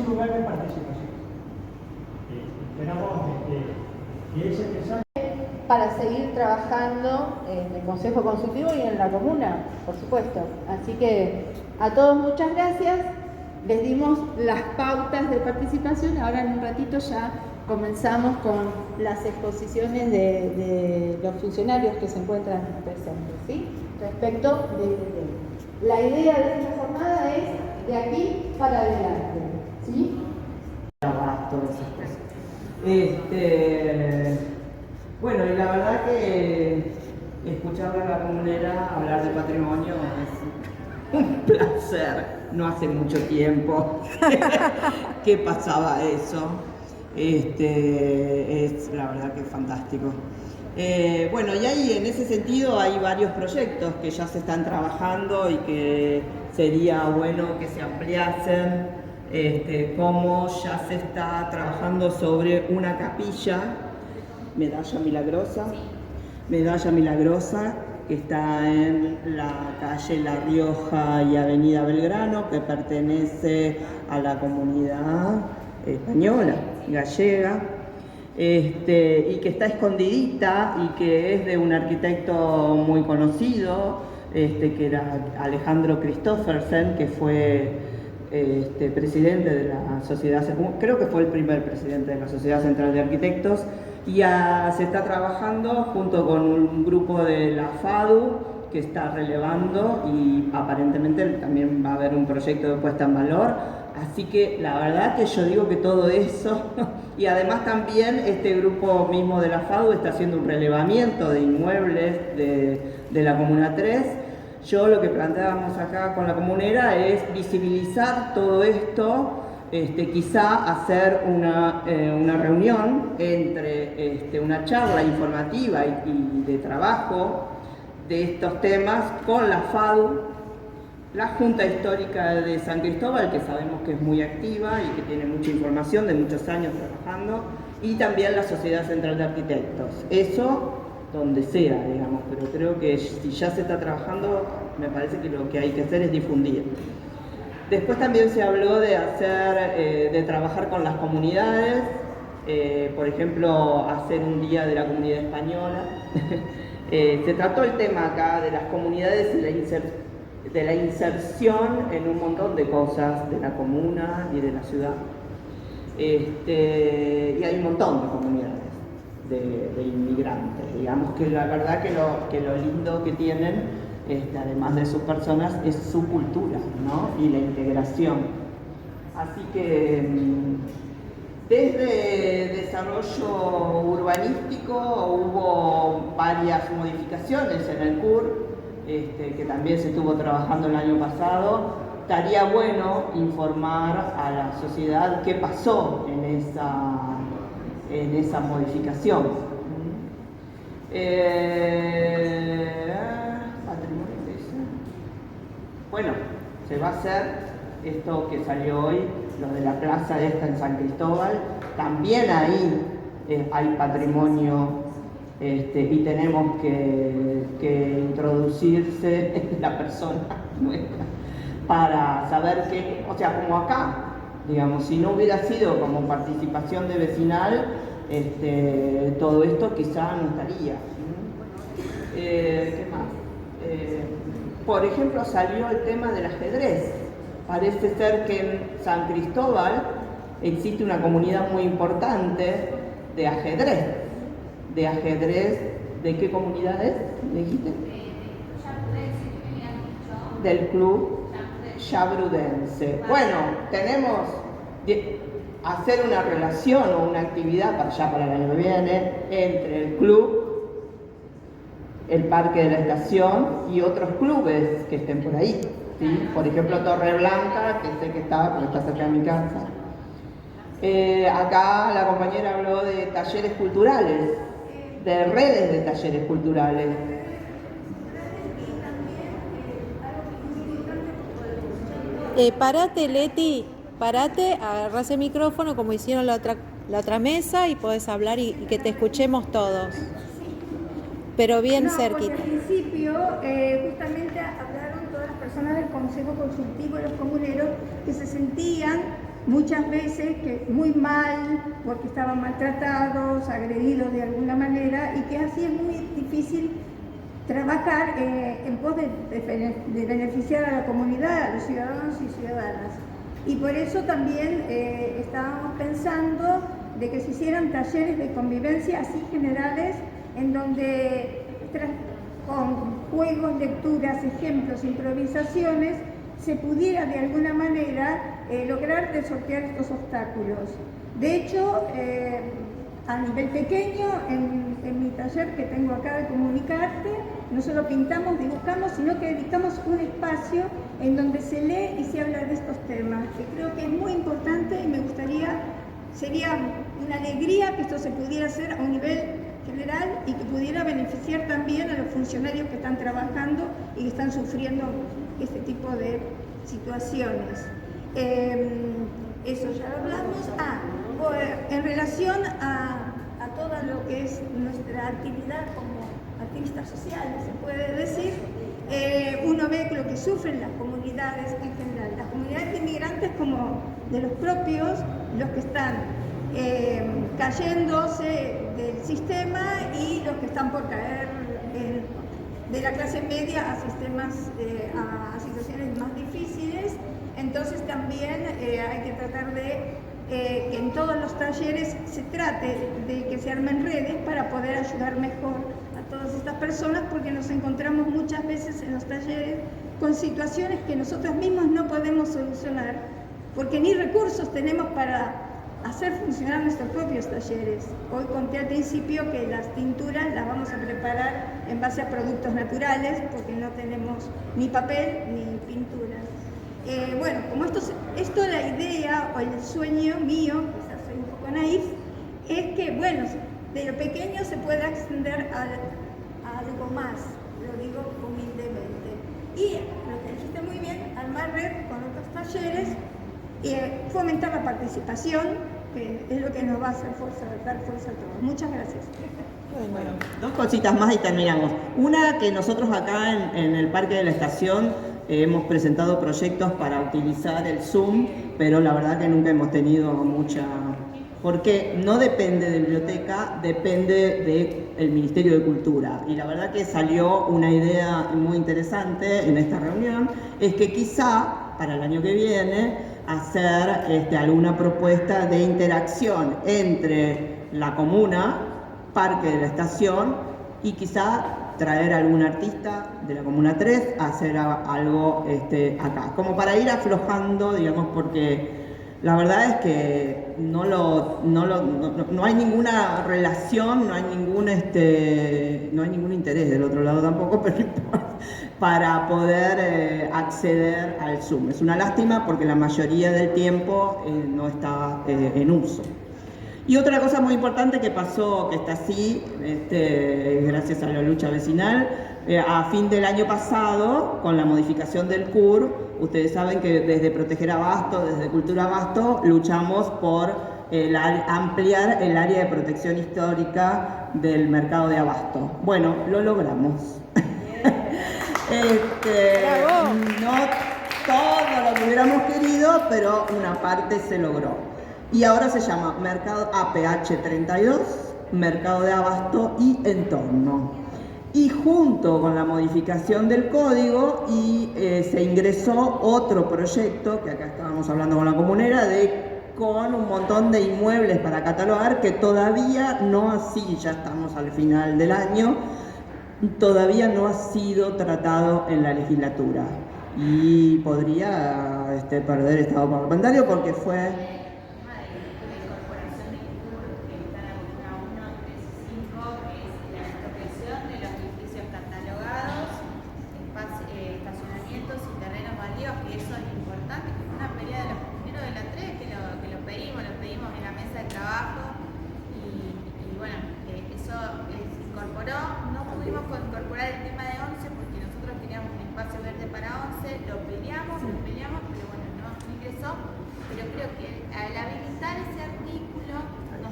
su lugar de participación. Esperamos que ese mensaje para seguir trabajando en el Consejo Consultivo y en la comuna, por supuesto. Así que a todos muchas gracias. Les dimos las pautas de participación. Ahora en un ratito ya comenzamos con las exposiciones de los funcionarios que se encuentran presentes, ¿sí? Respecto de la idea de esta jornada es de aquí para adelante, ¿sí? Todas esas cosas. Bueno, y la verdad que escucharla a la comunera hablar de patrimonio es un placer. No hace mucho tiempo que pasaba eso. Es la verdad que es fantástico. Bueno, y ahí en ese sentido hay varios proyectos que ya se están trabajando y que sería bueno que se ampliasen, como ya se está trabajando sobre una capilla, Medalla Milagrosa, que está en la calle La Rioja y Avenida Belgrano, que pertenece a la comunidad española, gallega, y que está escondidita y que es de un arquitecto muy conocido, que era Alejandro Christoffersen, que fue presidente de la Sociedad, creo que fue el primer presidente de la Sociedad Central de Arquitectos, y se está trabajando junto con un grupo de la FADU que está relevando y aparentemente también va a haber un proyecto de puesta en valor. Así que la verdad que yo digo que todo eso, y además también este grupo mismo de la FADU está haciendo un relevamiento de inmuebles de la Comuna 3. Yo lo que planteábamos acá con la comunera es visibilizar todo esto, quizá hacer una reunión entre una charla informativa y de trabajo de estos temas con la FADU, la Junta Histórica de San Cristóbal, que sabemos que es muy activa y que tiene mucha información de muchos años trabajando, y también la Sociedad Central de Arquitectos. Eso donde sea, digamos, pero creo que si ya se está trabajando, me parece que lo que hay que hacer es difundir. Después también se habló de de trabajar con las comunidades, por ejemplo, hacer un día de la comunidad española. Se trató el tema acá de las comunidades y de la inserción en un montón de cosas de la comuna y de la ciudad. Y hay un montón de comunidades de inmigrantes, digamos que la verdad que lo lindo que tienen, además de sus personas, es su cultura, ¿no? Y la integración. Así que desde desarrollo urbanístico hubo varias modificaciones en el CUR, que también se estuvo trabajando el año pasado. Estaría bueno informar a la sociedad qué pasó en esa modificación. Bueno, se va a hacer esto que salió hoy, lo de la plaza esta en San Cristóbal. También ahí hay patrimonio, y tenemos que introducirse la persona nuestra para saber qué, o sea, como acá, digamos, si no hubiera sido como participación de vecinal, todo esto quizá no estaría. ¿Qué más? Por ejemplo, salió el tema del ajedrez. Parece ser que en San Cristóbal existe una comunidad muy importante de ajedrez. ¿De qué comunidad es? ¿Me dijiste? Del club Shabrudense. Bueno, tenemos hacer una relación o una actividad para el año que viene entre el club, el Parque de la Estación y otros clubes que estén por ahí, ¿sí? Por ejemplo, Torre Blanca, que sé que está, porque está cerca de mi casa. Acá la compañera habló de talleres culturales, de redes de talleres culturales. Parate, Leti, parate, agarrás el micrófono como hicieron la otra mesa y podés hablar y que te escuchemos todos. Pero bien cerquita. Al principio, justamente hablaron todas las personas del Consejo Consultivo y los comuneros que se sentían muchas veces que muy mal, porque estaban maltratados, agredidos de alguna manera, y que así es muy difícil trabajar en pos de beneficiar a la comunidad, a los ciudadanos y ciudadanas. Y por eso también estábamos pensando de que se hicieran talleres de convivencia así generales, en donde con juegos, lecturas, ejemplos, improvisaciones, se pudiera de alguna manera lograr sortear estos obstáculos. De hecho, a nivel pequeño, en mi taller que tengo acá de Comunicarte, no solo pintamos, dibujamos, sino que dedicamos un espacio en donde se lee y se habla de estos temas, que creo que es muy importante y me gustaría, sería una alegría que esto se pudiera hacer a un nivel general y que pudiera beneficiar también a los funcionarios que están trabajando y que están sufriendo este tipo de situaciones. Eso ya lo hablamos. En relación a todo lo que es nuestra actividad como activistas sociales, se puede decir, uno ve lo que sufren las comunidades en general, las comunidades de inmigrantes como de los propios, los que están cayéndose del sistema y los que están por caer de la clase media a sistemas, a situaciones más difíciles. Entonces también hay que tratar de que en todos los talleres se trate de que se armen redes para poder ayudar mejor a todas estas personas, porque nos encontramos muchas veces en los talleres con situaciones que nosotros mismos no podemos solucionar, porque ni recursos tenemos para hacer funcionar nuestros propios talleres. Hoy conté al principio que las tinturas las vamos a preparar en base a productos naturales, porque no tenemos ni papel ni pinturas. Bueno, como esto la idea o el sueño mío, quizás soy un poco naif, es que, bueno, de lo pequeño se pueda extender a algo más, lo digo humildemente. Y lo que dijiste muy bien, armar red con otros talleres, fomentar la participación, que es lo que nos va a hacer dar fuerza a todos. Muchas gracias. Bueno, dos cositas más y terminamos. Una, que nosotros acá en el Parque de la Estación hemos presentado proyectos para utilizar el Zoom, pero la verdad que nunca hemos tenido mucha... Porque no depende de biblioteca, depende del Ministerio de Cultura. Y la verdad que salió una idea muy interesante en esta reunión, es que quizá para el año que viene hacer alguna propuesta de interacción entre la comuna, Parque de la Estación, y quizá traer a algún artista de la Comuna 3 a hacer algo acá, como para ir aflojando, digamos, porque la verdad es que no hay ninguna relación, no hay ningún interés del otro lado tampoco, pero para poder acceder al Zoom. Es una lástima porque la mayoría del tiempo no está en uso. Y otra cosa muy importante que pasó, que está así, gracias a la lucha vecinal, a fin del año pasado, con la modificación del CUR, ustedes saben que desde Proteger Abasto, desde Cultura Abasto, luchamos por ampliar el área de protección histórica del mercado de Abasto. Bueno, lo logramos. No todo lo que hubiéramos querido, pero una parte se logró. Y ahora se llama Mercado APH 32, Mercado de Abasto y Entorno. Y junto con la modificación del código se ingresó otro proyecto, que acá estábamos hablando con la comunera, con un montón de inmuebles para catalogar, que todavía no así, ya estamos al final del año, todavía no ha sido tratado en la legislatura. Y podría perder estado parlamentario porque fue...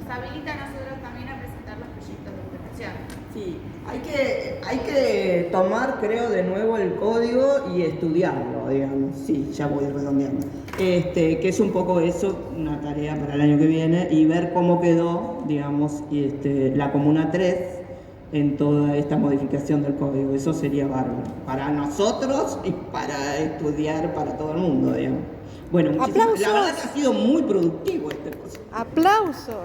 Habilita a nosotros también a presentar los proyectos de Sí, hay que tomar, creo, de nuevo el código y estudiarlo, digamos. Sí, ya voy redondeando. Que es un poco eso, una tarea para el año que viene, y ver cómo quedó, digamos, la Comuna 3 en toda esta modificación del código. Eso sería bárbaro para nosotros y para estudiar para todo el mundo, digamos. Bueno, ¡Aplausos! La verdad que ha sido muy productivo este cosa. ¡Aplausos!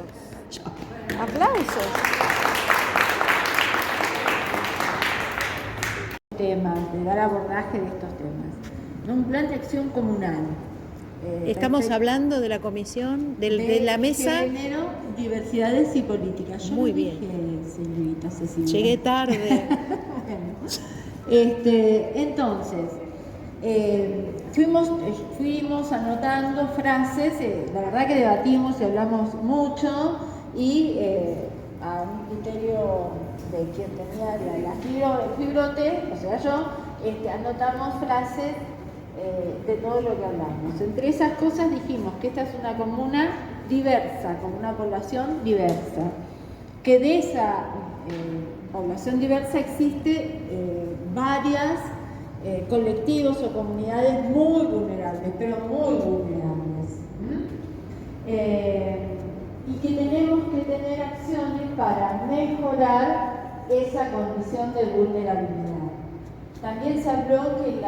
Chao. ¡Aplausos! Temas, de dar abordaje de estos temas. Un plan de acción comunal. Estamos hablando de la comisión, de la mesa. Género, diversidades y políticas. Yo Muy no bien. dije, señorita Cecilia. Llegué tarde. Entonces, fuimos anotando frases, la verdad que debatimos y hablamos mucho, y a un criterio de quien tenía el fibrote, o sea yo, anotamos frases de todo lo que hablamos. Entre esas cosas dijimos que esta es una comuna diversa, con una población diversa, que de esa población diversa existe varias colectivos o comunidades muy vulnerables, pero muy vulnerables. Y que tenemos que tener acciones para mejorar esa condición de vulnerabilidad. También se habló que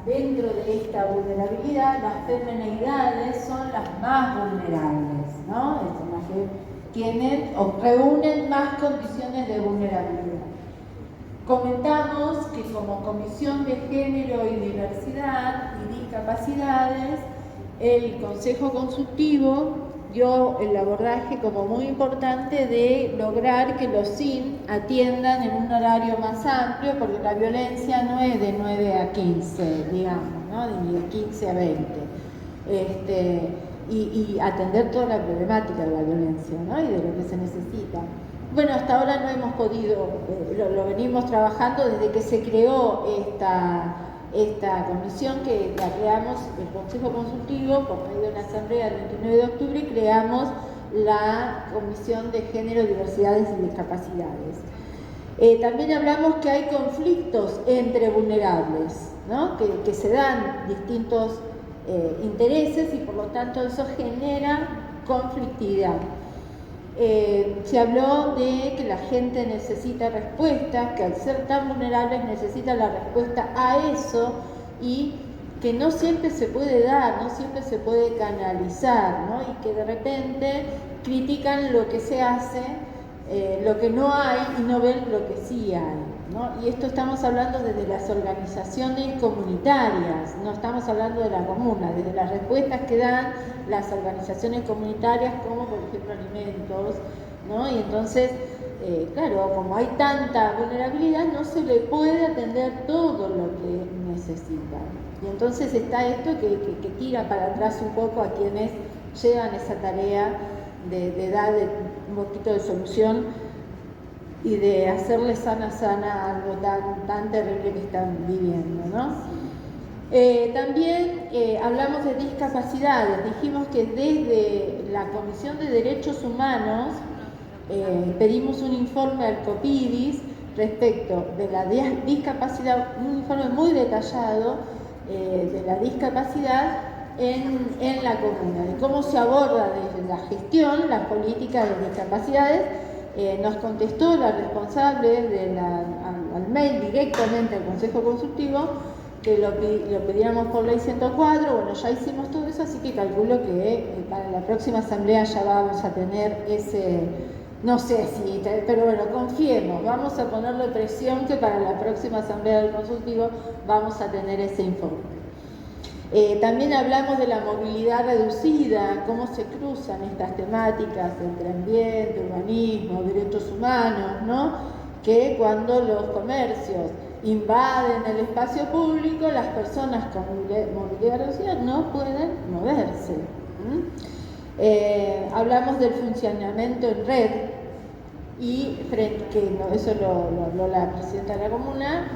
dentro de esta vulnerabilidad, las femineidades son las más vulnerables, ¿no? Son las que tienen o reúnen más condiciones de vulnerabilidad. Comentamos que como Comisión de Género y Diversidad y Discapacidades, el Consejo Consultivo dio el abordaje como muy importante de lograr que los SIN atiendan en un horario más amplio, porque la violencia no es de 9 a 15, digamos, ¿no? Ni de 15 a 20. Y atender toda la problemática de la violencia, ¿no? Y de lo que se necesita. Bueno, hasta ahora no hemos podido, lo venimos trabajando desde que se creó esta comisión, que la creamos, el Consejo Consultivo, por medio de una asamblea el 29 de octubre, creamos la Comisión de Género, Diversidades y Discapacidades. También hablamos que hay conflictos entre vulnerables, ¿no? Que se dan distintos intereses y por lo tanto eso genera conflictividad. Se habló de que la gente necesita respuestas, que al ser tan vulnerables necesita la respuesta a eso y que no siempre se puede dar, no siempre se puede canalizar, ¿no? Y que de repente critican lo que se hace, lo que no hay y no ven lo que sí hay, ¿no? Y esto estamos hablando desde las organizaciones comunitarias, no estamos hablando de la comuna, desde las respuestas que dan las organizaciones comunitarias, como por ejemplo alimentos, ¿no? Y entonces, claro, como hay tanta vulnerabilidad, no se le puede atender todo lo que necesitan. Y entonces está esto que tira para atrás un poco a quienes llevan esa tarea de dar un poquito de solución y de hacerle sana algo tan terrible que están viviendo, ¿no? También hablamos de discapacidades. Dijimos que desde la Comisión de Derechos Humanos pedimos un informe al COPIDIS respecto de la discapacidad, un informe muy detallado de la discapacidad en la comuna, de cómo se aborda desde la gestión las políticas de discapacidades. Nos contestó la responsable al mail directamente al Consejo Consultivo que lo pidiéramos por ley 104. Bueno, ya hicimos todo eso, así que calculo que para la próxima asamblea ya vamos a tener ese, no sé si, pero bueno, confiemos, vamos a ponerle presión que para la próxima asamblea del consultivo vamos a tener ese informe. También hablamos de la movilidad reducida, cómo se cruzan estas temáticas entre ambiente, urbanismo, derechos humanos, ¿no? Que cuando los comercios invaden el espacio público, las personas con movilidad reducida no pueden moverse. Hablamos del funcionamiento en red y eso lo habló la presidenta de la comuna.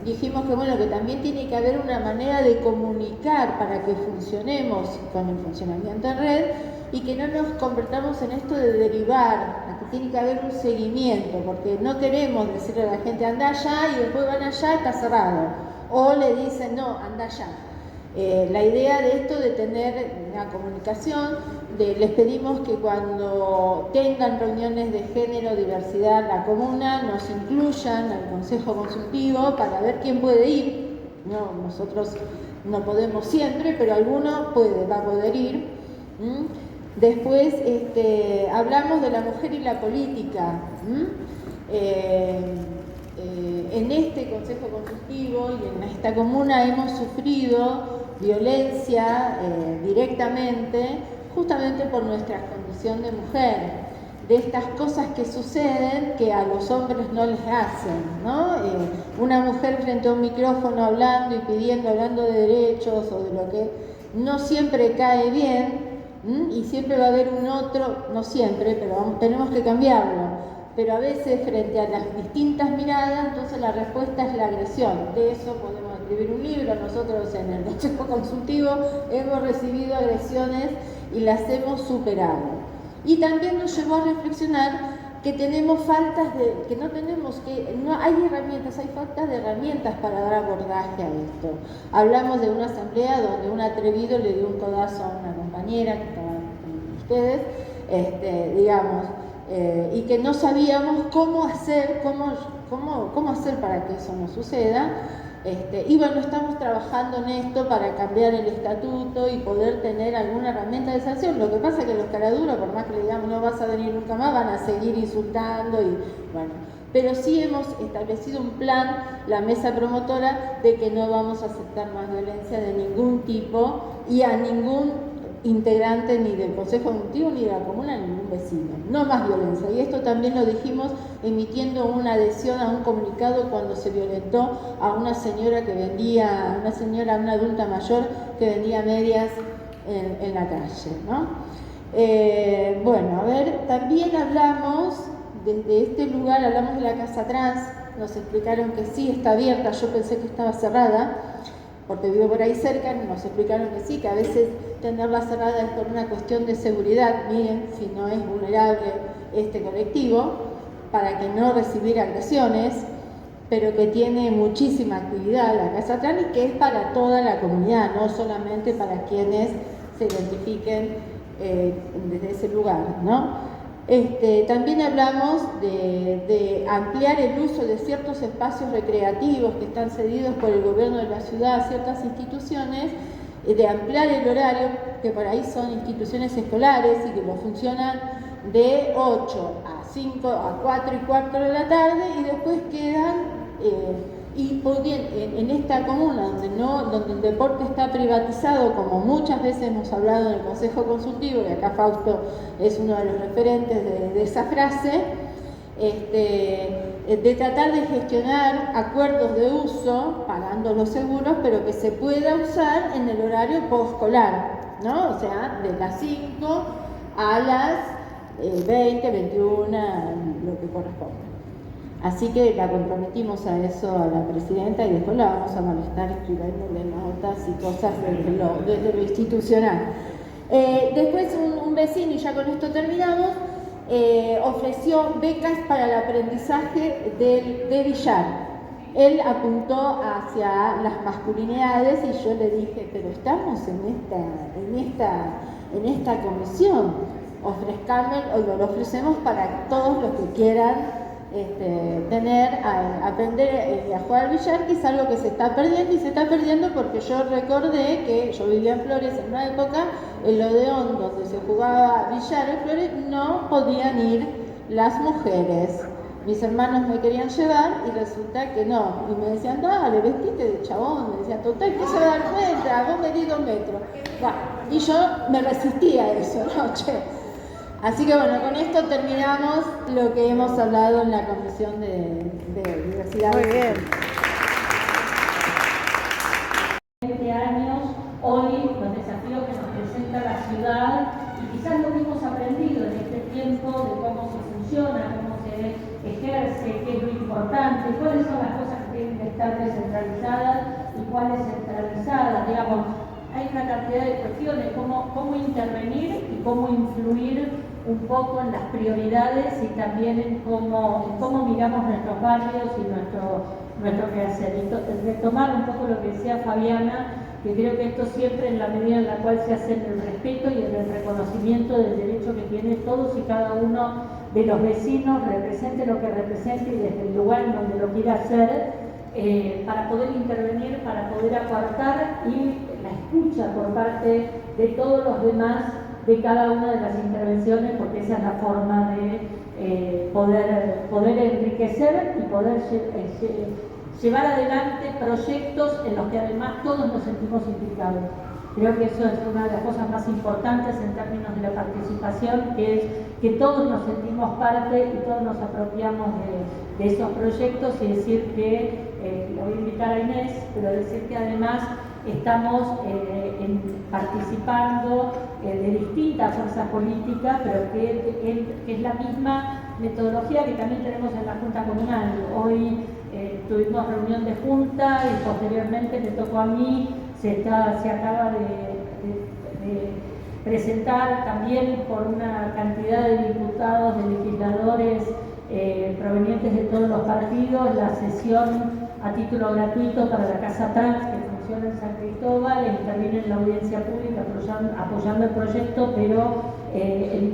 Dijimos que bueno, que también tiene que haber una manera de comunicar para que funcionemos con el funcionamiento en red, y que no nos convertamos en esto de derivar, que tiene que haber un seguimiento, porque no queremos decirle a la gente anda allá y después van allá, está cerrado, o le dicen no, anda allá. La idea de esto de tener una comunicación, les pedimos que cuando tengan reuniones de género, diversidad, la comuna, nos incluyan al Consejo Consultivo para ver quién puede ir. No, nosotros no podemos siempre, pero alguno va a poder ir. Después hablamos de la mujer y la política. En este Consejo Consultivo y en esta comuna hemos sufrido violencia directamente, justamente por nuestra condición de mujer, de estas cosas que suceden que a los hombres no les hacen, ¿no? Una mujer frente a un micrófono hablando y hablando de derechos o de lo que no siempre cae bien, y siempre va a haber un otro, no siempre, pero tenemos que cambiarlo. Pero a veces frente a las distintas miradas, entonces la respuesta es la agresión. De eso podemos escribir un libro. Nosotros en el Consejo Consultivo hemos recibido agresiones y las hemos superado. Y también nos llevó a reflexionar que tenemos no hay herramientas, hay falta de herramientas para dar abordaje a esto. Hablamos de una asamblea donde un atrevido le dio un codazo a una compañera que estaba con ustedes, y que no sabíamos cómo hacer para que eso no suceda. Y bueno, estamos trabajando en esto para cambiar el estatuto y poder tener alguna herramienta de sanción. Lo que pasa es que los caraduros, por más que le digamos no vas a venir nunca más, van a seguir insultando y bueno. Pero sí hemos establecido un plan, la mesa promotora, de que no vamos a aceptar más violencia de ningún tipo y a ningún integrante ni del Consejo Consultivo ni de la comuna, ni ningún vecino. No más violencia. Y esto también lo dijimos emitiendo una adhesión a un comunicado cuando se violentó a una señora una adulta mayor que vendía medias en la calle, ¿no? Bueno, a ver, también hablamos, desde este lugar, hablamos de la casa trans, nos explicaron que sí está abierta, yo pensé que estaba cerrada, porque vivo por ahí cerca, nos explicaron que sí, que a veces tenerla cerrada es por una cuestión de seguridad, miren, si no es vulnerable este colectivo, para que no recibir agresiones, pero que tiene muchísima actividad la Casa Trans y que es para toda la comunidad, no solamente para quienes se identifiquen desde ese lugar, ¿no? También hablamos de ampliar el uso de ciertos espacios recreativos que están cedidos por el gobierno de la ciudad a ciertas instituciones, de ampliar el horario, que por ahí son instituciones escolares y que lo funcionan de 8 a 5, a 4 y cuarto de la tarde, y después quedan, en esta comuna donde el deporte está privatizado, como muchas veces hemos hablado en el Consejo Consultivo, y acá Fausto es uno de los referentes de esa frase, de tratar de gestionar acuerdos de uso, pagando los seguros, pero que se pueda usar en el horario posescolar, ¿no? O sea, de las 5 a las 20, 21, lo que corresponda. Así que la comprometimos a eso a la presidenta y después la vamos a molestar escribiéndole notas y cosas desde lo institucional. Después un vecino, y ya con esto terminamos, ofreció becas para el aprendizaje de billar. Él apuntó hacia las masculinidades y yo le dije, pero estamos en esta comisión, lo ofrecemos para todos los que quieran aprender a jugar al billar, que es algo que se está perdiendo, y se está perdiendo porque yo recordé que yo vivía en Flores en una época, el Odeón donde se jugaba billar en Flores no podían ir las mujeres. Mis hermanos me querían llevar y resulta que no, y me decían, dale, vestite de chabón, me decían, total, ¿qué se va a dar cuenta? Vos medís 2 metros. Bueno, y yo me resistía a eso, ¿no? Así que bueno, con esto terminamos lo que hemos hablado en la Comisión de Diversidad. Muy bien. 20 años, hoy los desafíos que nos presenta la ciudad y quizás lo que hemos aprendido en este tiempo de cómo se funciona, cómo se ejerce, qué es lo importante, cuáles son las cosas que tienen que estar descentralizadas y cuáles centralizadas. Digamos, hay una cantidad de cuestiones, cómo intervenir y cómo influir un poco en las prioridades y también en cómo miramos nuestros barrios y nuestro quehacer. Y retomar un poco lo que decía Fabiana, que creo que esto siempre en la medida en la cual se hace en el respeto y en el reconocimiento del derecho que tienen todos y cada uno de los vecinos, represente lo que represente y desde el lugar en donde lo quiera hacer, para poder intervenir, para poder aportar y la escucha por parte de todos los demás de cada una de las intervenciones, porque esa es la forma de poder enriquecer y poder llevar adelante proyectos en los que además todos nos sentimos implicados. Creo que eso es una de las cosas más importantes en términos de la participación, que es que todos nos sentimos parte y todos nos apropiamos de esos proyectos, y decir que, le voy a invitar a Inés, pero decir que además estamos participando de distintas fuerzas políticas, pero que es la misma metodología que también tenemos en la Junta Comunal. Hoy tuvimos reunión de Junta y posteriormente me tocó a mí, se acaba de presentar también por una cantidad de diputados, de legisladores provenientes de todos los partidos, la sesión a título gratuito para la Casa Trans que funciona en San Cristóbal, interviene en la audiencia pública apoyando el proyecto, pero el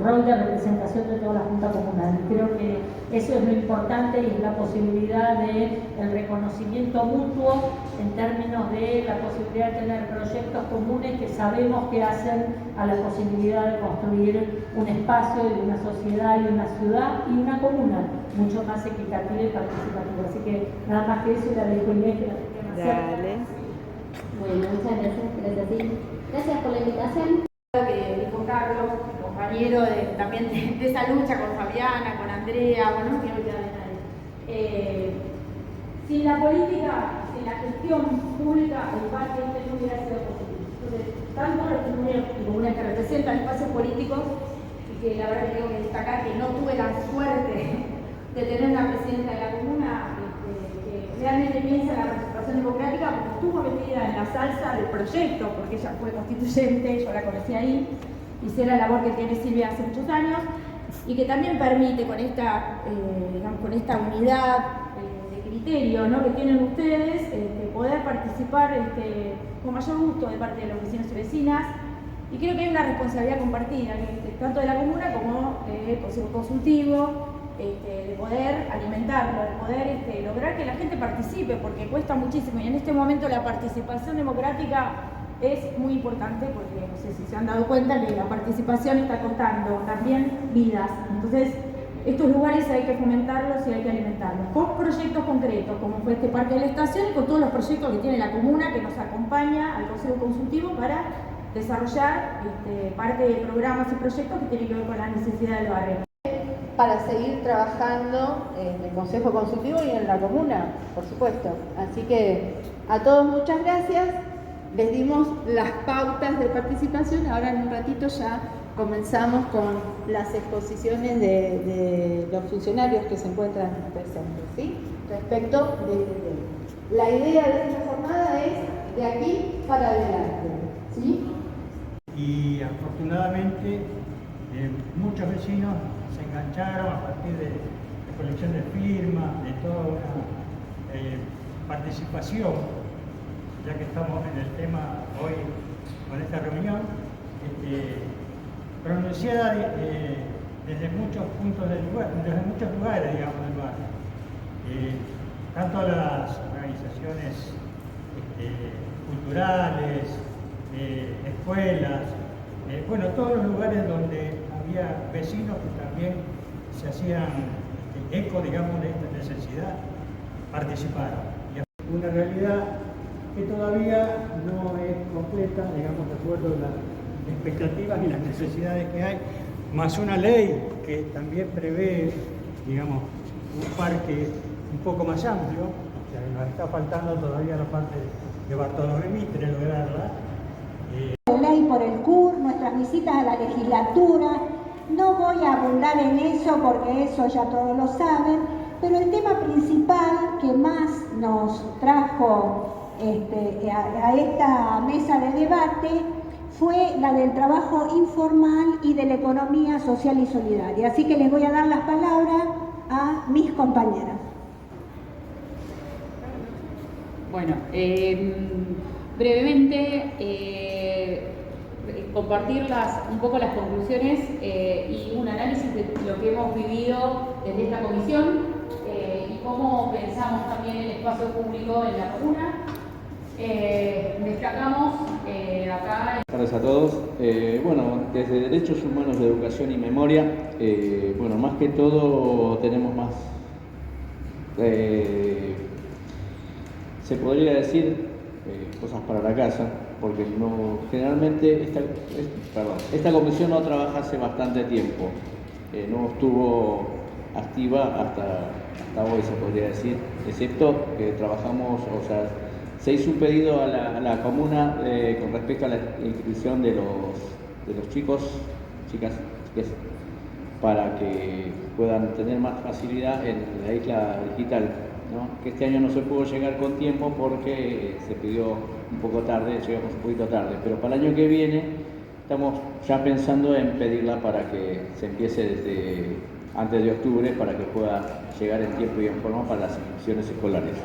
rol de representación de toda la Junta Comunal. Creo que eso es lo importante y es la posibilidad del reconocimiento mutuo en términos de la posibilidad de tener proyectos comunes que sabemos que hacen a la posibilidad de construir un espacio y una sociedad y una ciudad y una comuna mucho más equitativa y participativa. Así que nada más que eso, la dejo Inés, que la tenga más cerca. Dale. Bueno, muchas gracias a ti. Gracias por la invitación. Que dijo Carlos, compañero también de esa lucha con Fabiana, con Andrea, bueno, no quiero olvidar de nadie. Sin la política, sin la gestión pública, el parque no hubiera sido posible. Entonces, tanto los comunes que representan espacios políticos, y que la verdad que tengo que destacar que no tuve la suerte de tener una presidenta de la comuna que realmente piensa en la participación democrática, porque estuvo metida en la salsa del proyecto, porque ella fue constituyente, yo la conocí ahí, hice la labor que tiene Silvia hace muchos años, y que también permite con esta, digamos, con esta unidad de criterio, ¿no?, que tienen ustedes, poder participar con mayor gusto de parte de los vecinos y vecinas. Y creo que hay una responsabilidad compartida, tanto de la comuna como del Consejo Consultivo, de poder alimentarlo, de poder lograr que la gente participe, porque cuesta muchísimo, y en este momento la participación democrática es muy importante, porque no sé si se han dado cuenta que la participación está costando también vidas. Entonces, estos lugares hay que fomentarlos y hay que alimentarlos, con proyectos concretos, como fue este Parque de la Estación, y con todos los proyectos que tiene la comuna, que nos acompaña al Consejo Consultivo para desarrollar parte de programas y proyectos que tienen que ver con las necesidades del barrio. Para seguir trabajando en el Consejo Consultivo y en la comuna, por supuesto. Así que a todos muchas gracias. Les dimos las pautas de participación. Ahora en un ratito ya comenzamos con las exposiciones de los funcionarios que se encuentran presentes, ¿sí? Respecto de la idea de esta jornada es de aquí para adelante, ¿sí? Y afortunadamente muchos vecinos se engancharon a partir de colección de firmas, de toda una participación, ya que estamos en el tema hoy con esta reunión, pronunciada desde muchos puntos del lugar, desde muchos lugares, digamos, del barrio. Tanto las organizaciones culturales, escuelas, bueno, todos los lugares donde había vecinos que también se hacían eco, digamos, de esta necesidad, participaron. Y una realidad que todavía no es completa, digamos, de acuerdo a las expectativas y las necesidades que hay, más una ley que también prevé, digamos, un parque un poco más amplio. O sea, nos está faltando todavía la parte de Bartolomé Mitre, lograrla. Ley por el CUR, nuestras visitas a la legislatura. No voy a abundar en eso porque eso ya todos lo saben, pero el tema principal que más nos trajo a esta mesa de debate fue la del trabajo informal y de la economía social y solidaria. Así que les voy a dar las palabras a mis compañeras. Bueno, brevemente compartir un poco las conclusiones y un análisis de lo que hemos vivido desde esta comisión y cómo pensamos también el espacio público en la comuna. Destacamos acá... Buenas tardes a todos. Bueno, desde Derechos Humanos de Educación y Memoria, bueno, más que todo tenemos más, se podría decir, cosas para la casa, porque no, generalmente esta comisión no trabaja hace bastante tiempo, no estuvo activa hasta hoy, se podría decir, excepto que trabajamos, o sea, se hizo un pedido a la comuna con respecto a la inscripción de los chicas, para que puedan tener más facilidad en la isla digital, ¿no? Que este año no se pudo llegar con tiempo porque se pidió un poco tarde, llegamos un poquito tarde, pero para el año que viene estamos ya pensando en pedirla para que se empiece desde antes de octubre para que pueda llegar en tiempo y en forma para las inscripciones escolares.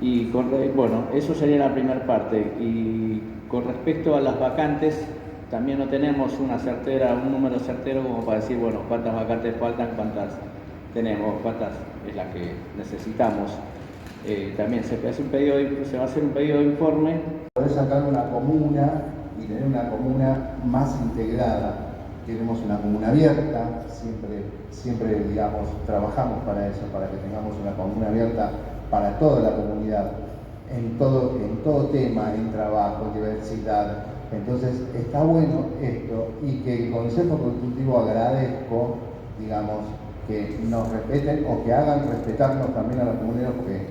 Y bueno, eso sería la primera parte. Y con respecto a las vacantes, también no tenemos un número certero como para decir, bueno, cuántas vacantes faltan, cuántas tenemos, cuántas es la que necesitamos. También se va a hacer un pedido de informe. Poder sacar una comuna y tener una comuna más integrada. Queremos una comuna abierta, siempre digamos, trabajamos para eso, para que tengamos una comuna abierta para toda la comunidad, en todo tema, en trabajo, en diversidad. Entonces está bueno esto y que el Consejo Consultivo agradezco, digamos, que nos respeten o que hagan respetarnos también a los comuneros, porque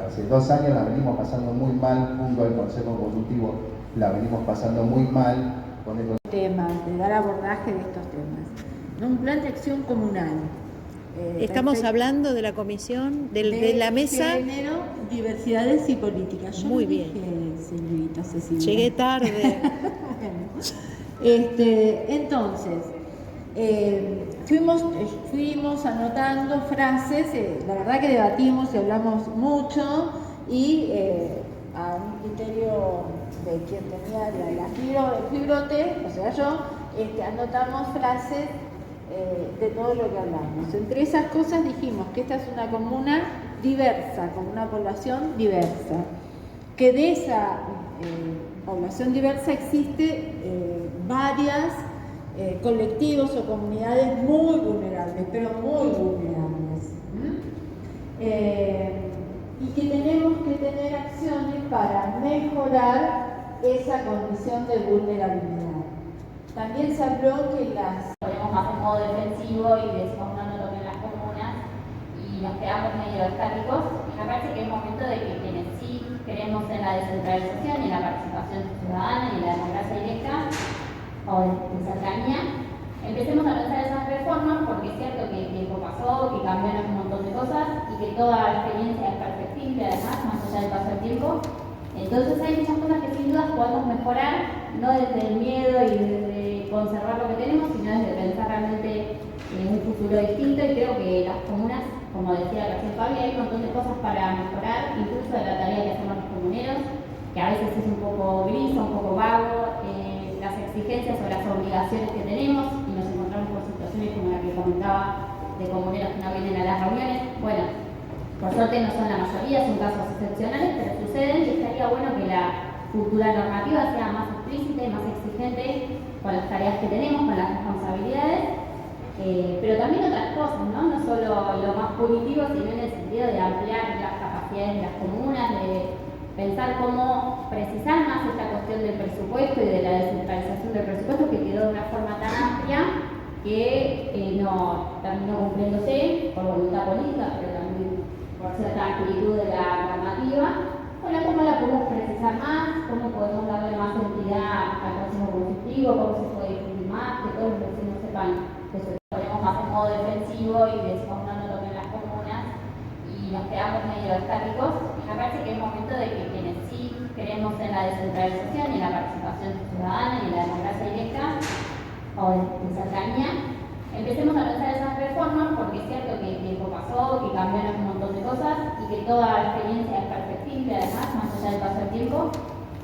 hace 2 años la venimos pasando muy mal junto al Consejo Consultivo, la venimos pasando muy mal con el tema, de dar abordaje de estos temas. Un plan de acción comunal. Estamos hablando de la comisión, de la mesa. Género, diversidades y políticas. Yo muy no bien. Dije, señorita Cecilia. Llegué tarde. Entonces, fuimos anotando frases, la verdad que debatimos y hablamos mucho y a un criterio de quien tenía el librote, o sea yo, anotamos frases de todo lo que hablamos. Entre esas cosas dijimos que esta es una comuna diversa, con una población diversa, que de esa población diversa existe varias colectivos o comunidades muy vulnerables, pero muy vulnerables. Y que tenemos que tener acciones para mejorar esa condición de vulnerabilidad. También se habló que las ponemos más en modo defensivo y decimos no lo que en las comunas y nos quedamos medio estáticos. Y me parece que es momento de que quienes sí creemos en la descentralización y en la participación ciudadana y en la democracia directa o de cercanía, empecemos a pensar esas reformas, porque es cierto que el tiempo pasó, que cambiaron un montón de cosas y que toda la experiencia es perfectible, además, más allá del paso del tiempo. Entonces hay muchas cosas que sin dudas podemos mejorar, no desde el miedo y desde conservar lo que tenemos, sino desde pensar realmente en un futuro distinto. Y creo que las comunas, como decía recién Fabi, hay un montón de cosas para mejorar, incluso de la tarea que hacemos los comuneros, que a veces es un poco gris, un poco vago, las exigencias o las obligaciones que tenemos, y nos encontramos con situaciones como la que comentaba de comuneros que no vienen a las reuniones. Bueno, por suerte no son la mayoría, son casos excepcionales, pero suceden, y estaría bueno que la futura normativa sea más explícita y más exigente con las tareas que tenemos, con las responsabilidades, pero también otras cosas, ¿no? No solo lo más punitivo, sino en el sentido de ampliar las capacidades de las comunas, de pensar cómo precisar más esta cuestión del presupuesto y de la descentralización del presupuesto, que quedó de una forma tan amplia que no terminó cumpliéndose por voluntad política, pero también por cierta actitud de la normativa. Bueno, cómo la podemos precisar más, cómo podemos darle más entidad al Consejo Consultivo, cómo se puede difundir más, que todos los vecinos sepan que se ponemos más en modo defensivo y decimos no lo que en las comunas y nos quedamos medio estáticos. Y me parece que es momento de que quienes sí tiempo.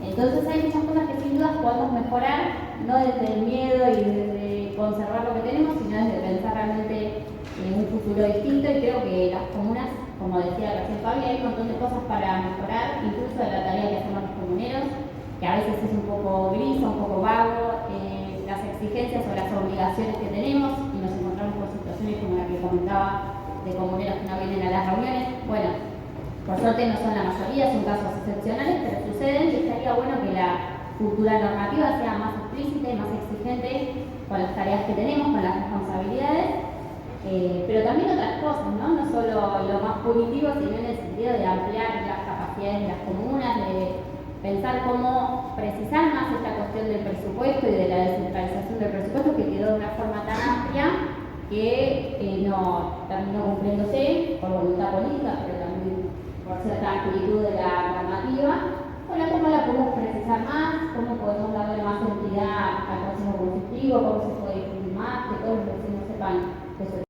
Entonces hay muchas cosas que sin dudas podemos mejorar, no desde el miedo y desde conservar lo que tenemos, sino desde pensar realmente en un futuro distinto, y creo que las comunas, como decía recién Fabi, hay un montón de cosas para mejorar, incluso de la tarea que hacemos los comuneros, que a veces es un poco gris, un poco vago, las exigencias o las obligaciones que tenemos, y nos encontramos con situaciones como la que comentaba de comuneros que no vienen a las reuniones. Bueno, por suerte no son la mayoría, son casos excepcionales, pero suceden, y estaría bueno que la futura normativa sea más explícita y más exigente con las tareas que tenemos, con las responsabilidades, pero también otras cosas, ¿no? No solo lo más punitivo, sino en el sentido de ampliar las capacidades de las comunas, de pensar cómo precisar más esta cuestión del presupuesto y de la descentralización del presupuesto, que quedó de una forma tan amplia que no terminó cumpliéndose por voluntad política, pero también por cierta actitud de la normativa. Bueno, cómo la podemos precisar más, cómo podemos darle más entidad al Consejo Consultivo, cómo se puede difundir más, que todos los vecinos sepan que